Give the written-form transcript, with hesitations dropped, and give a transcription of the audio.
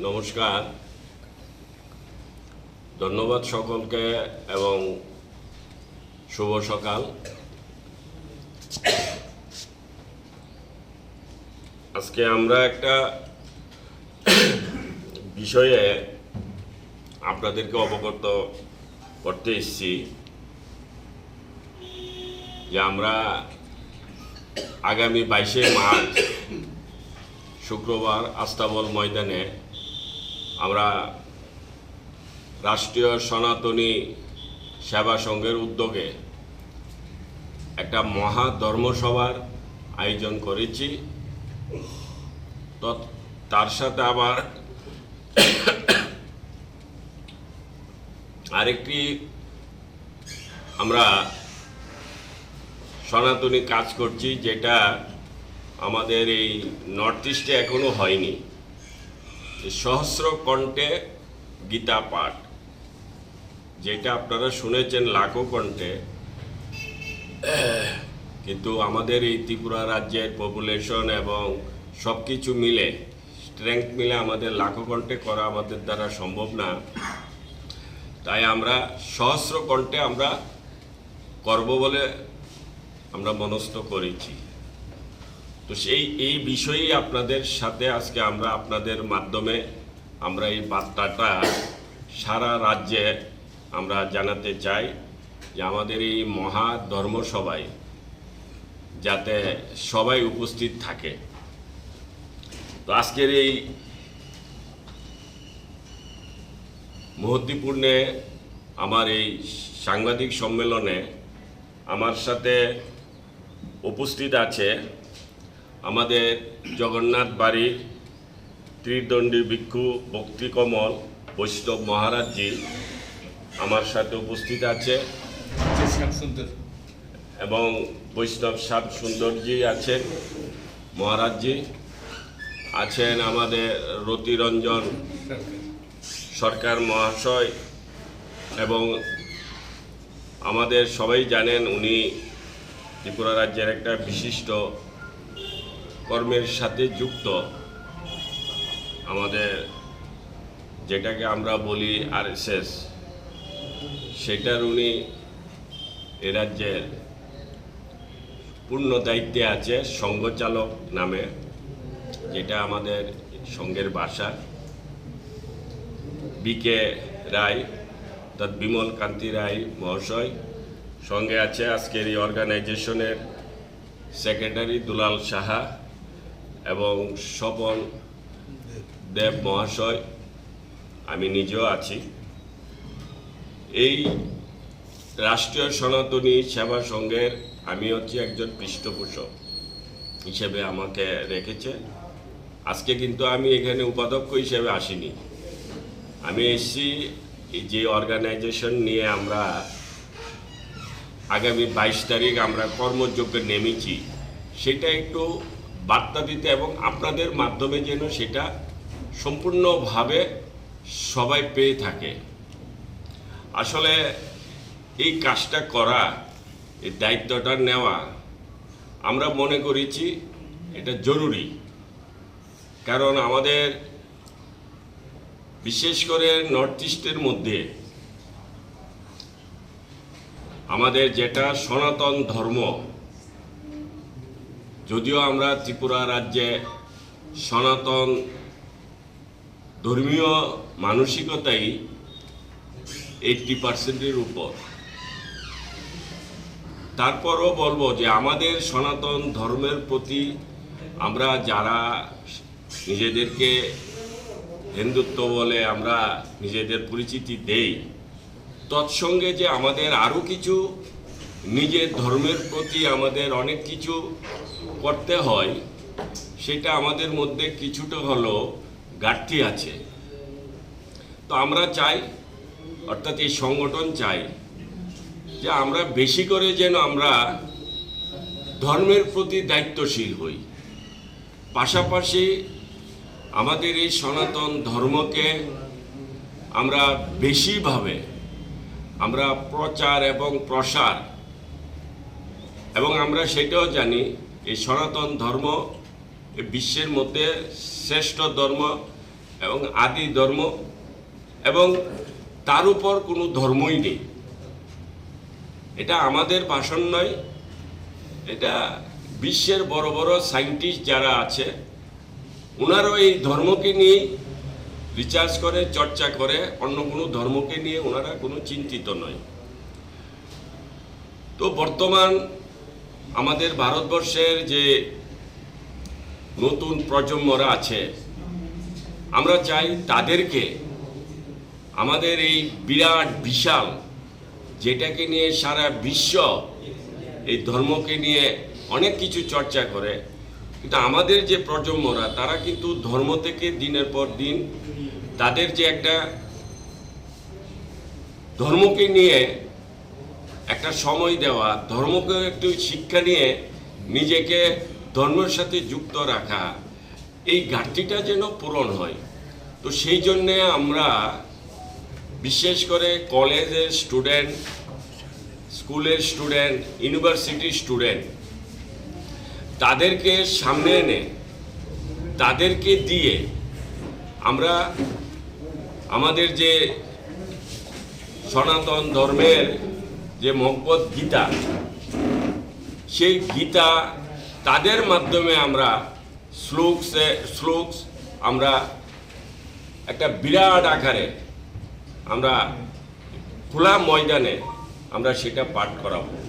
নমস্কার, ধন্যবাদ সকলকে এবং শুভ সকাল। আজকে আমরা একটা বিষয়ে আপনাদেরকে অবগত করতে এসেছি যে আমরা আগামী 22শে মার্চ শুক্রবার আস্তাবল ময়দানে আমরা রাষ্ট্রীয় সনাতনী সেবা সংঘের উদ্যোগে একটা মহা ধর্মসভার আয়োজন করেছি। তো তার সাথে আবার আরেকটি আমরা সনাতনী কাজ করছি, যেটা আমাদের এই নর্থ ইস্টে এখনো হয়নি। সহস্র কণ্ঠে গীতা পাঠ, যেটা আপনারা শুনেছেন লাখো কণ্ঠে, কিন্তু আমাদের এই ত্রিপুরা রাজ্যের পপুলেশন এবং সব কিছু মিলে, স্ট্রেংথ মিলে আমাদের লাখো কণ্ঠে করা আমাদের দ্বারা সম্ভব না। তাই আমরা সহস্র কণ্ঠে আমরা করব বলে আমরা মনস্থ করেছি। তো এই বিষয়েই আপনাদের সাথে আজকে আমরা আপনাদের মাধ্যমে আমরা এই বার্তাটা সারা রাজ্যে আমরা জানাতে চাই যে আমাদের এই মহা ধর্মসভায় যাতে সবাই উপস্থিত থাকে। তো আজকের এই মহত্বপূর্ণে আমার এই সাংবাদিক সম্মেলনে আমার সাথে উপস্থিত আছে আমাদের জগন্নাথ বাড়ির ত্রিদণ্ডী ভিক্ষু ভক্তিকমল বৈষ্ণব মহারাজজি আমার সাথে উপস্থিত আছে, এবং বৈষ্ণব শ্যাম সুন্দরজি আছেন মহারাজজি আছেন, আমাদের রতিরঞ্জন সরকার মহাশয়, এবং আমাদের সবাই জানেন উনি ত্রিপুরা রাজ্যের একটা বিশিষ্ট কর্মের সাথে যুক্ত, আমাদের যেটাকে আমরা বলি RSS, সেটার উনি এ রাজ্যের পূর্ণ দায়িত্বে আছে সংঘচালক নামে, যেটা আমাদের সংঘের ভাষা। BK রায় অর্থাৎ বিমল কান্তি রায় মহাশয় সঙ্গে আছে আজকের এই অর্গানাইজেশনের সেক্রেটারি দুলাল সাহা এবং স্বপন দেব মহাশয়, আমি নিজেও আছি। এই রাষ্ট্রীয় সনাতনী সেবা সংঘের আমি হচ্ছি একজন পৃষ্ঠপোষক হিসেবে আমাকে রেখেছে। আজকে কিন্তু আমি এখানে উপাধ্যক্ষ হিসেবে আসিনি, আমি এসেছি যে অর্গানাইজেশন নিয়ে আমরা আগামী 22 তারিখ আমরা কর্মযজ্ঞে নেমেছি, সেটা একটু বার্তা দিতে এবং আপনাদের মাধ্যমে যেন সেটা সম্পূর্ণভাবে সবাই পেয়ে থাকে। আসলে এই কাজটা করা, এই দায়িত্বটা নেওয়া আমরা মনে করেছি এটা জরুরি, কারণ আমাদের বিশেষ করে নর্থ ইস্টের মধ্যে আমাদের যেটা সনাতন ধর্ম, যদিও আমরা ত্রিপুরা রাজ্যে সনাতন ধর্মীয় মানসিকতাই 80%-এর উপর, তারপরও বলবো যে আমাদের সনাতন ধর্মের প্রতি আমরা যারা নিজেদেরকে হিন্দুত্ব বলে আমরা নিজেদের পরিচিতি দেই, তৎসঙ্গে যে আমাদের আরও কিছু নিজের ধর্মের প্রতি আমাদের অনেক কিছু করতে হয়, সেটা আমাদের মধ্যে কিছুটা হলেও ঘাটতি আছে। তো আমরা চাই, অর্থাৎ এই সংগঠন চাই যে আমরা বেশি করে যেন আমরা ধর্মের প্রতি দায়িত্বশীল হই, পাশাপাশি আমাদের এই সনাতন ধর্মকে আমরা বেশিভাবে আমরা প্রচার এবং প্রসার, এবং আমরা সেটাও জানি এই সনাতন ধর্ম বিশ্বের মধ্যে শ্রেষ্ঠ ধর্ম এবং আদি ধর্ম, এবং তার উপর কোনো ধর্মই নেই। এটা আমাদের ভাষণ নয়, এটা বিশ্বের বড় বড় সায়েন্টিস্ট যারা আছে ওনারাও এই ধর্মকে নিয়ে রিসার্চ করে, চর্চা করে, অন্য কোনো ধর্মকে নিয়ে ওনারা কোনো চিন্তিত নয়। তো বর্তমান আমাদের ভারতবর্ষের যে নতুন প্রজন্মরা আছে, আমরা চাই তাদেরকে আমাদের এই বিরাট বিশাল, যেটাকে নিয়ে সারা বিশ্ব এই ধর্মকে নিয়ে অনেক কিছু চর্চা করে, কিন্তু আমাদের যে প্রজন্মরা তারা কিন্তু ধর্ম থেকে দিনের পর দিন তাদের যে একটা ধর্মকে নিয়ে একটা সময় দেওয়া, ধর্মকে একটু শিক্ষা নিয়ে নিজেকে ধর্মের সাথে যুক্ত রাখা, এই ঘাটতিটা যেন পূরণ হয়। তো সেই জন্যে আমরা বিশেষ করে কলেজের স্টুডেন্ট, স্কুলের স্টুডেন্ট, ইউনিভার্সিটির স্টুডেন্ট, তাদেরকে সামনে এনে তাদেরকে দিয়ে আমরা আমাদের যে সনাতন ধর্মের যে ভগবত গীতা, সেই গীতা তাদের মাধ্যমে আমরা শ্লোকস আমরা একটা বিরাট আকারে আমরা খোলা ময়দানে আমরা সেটা পাঠ করাবো।